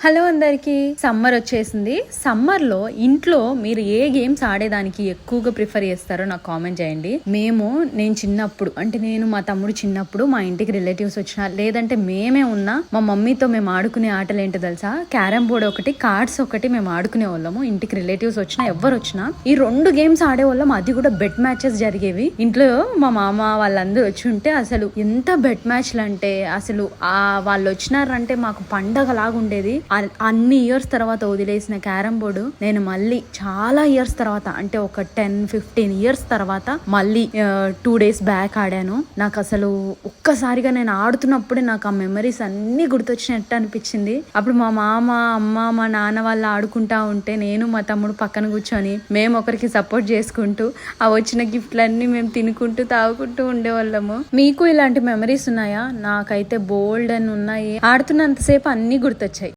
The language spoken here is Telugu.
హలో అందరికి. సమ్మర్ వచ్చేసింది. సమ్మర్ లో ఇంట్లో మీరు ఏ గేమ్స్ ఆడేదానికి ఎక్కువగా ప్రిఫర్ చేస్తారో నాకు కామెంట్ చేయండి. నేను చిన్నప్పుడు అంటే నేను మా తమ్ముడు చిన్నప్పుడు మా ఇంటికి రిలేటివ్స్ వచ్చినా లేదంటే మేమే ఉన్నా మా మమ్మీతో మేము ఆడుకునే ఆటలు ఏంటో తెలుసా? క్యారమ్ బోర్డ్ ఒకటి, కార్డ్స్ ఒకటి మేము ఆడుకునే వాళ్ళము. ఇంటికి రిలేటివ్స్ వచ్చినా ఎవరు వచ్చినా ఈ రెండు గేమ్స్ ఆడేవాళ్ళం. అది కూడా బెట్ మ్యాచెస్ జరిగేవి ఇంట్లో. మా మామ వాళ్ళందరూ వచ్చి ఉంటే అసలు ఎంత బెట్ మ్యాచ్లు అంటే అసలు వాళ్ళు వచ్చినారంటే మాకు పండగ లాగా ఉండేది. అన్ని ఇయర్స్ తర్వాత వదిలేసిన క్యారమ్ బోర్డు నేను మళ్ళీ చాలా ఇయర్స్ తర్వాత అంటే ఒక 10-15 ఇయర్స్ తర్వాత మళ్ళీ 2 days బ్యాక్ ఆడాను. నాకు అసలు ఒక్కసారిగా నేను ఆడుతున్నప్పుడే నాకు ఆ మెమరీస్ అన్ని గుర్తొచ్చినట్టు అనిపించింది. అప్పుడు మా మామ, అమ్మ, మా నాన్న వాళ్ళు ఆడుకుంటా ఉంటే నేను మా తమ్ముడు పక్కన కూర్చొని మేము ఒకరికి సపోర్ట్ చేసుకుంటూ ఆ వచ్చిన గిఫ్ట్లన్నీ మేము తినుకుంటూ తాగుకుంటూ ఉండేవాళ్ళము. మీకు ఇలాంటి మెమరీస్ ఉన్నాయా? నాకైతే బోల్డ్ అని ఉన్నాయి. ఆడుతున్నంతసేపు అన్ని గుర్తొచ్చాయి.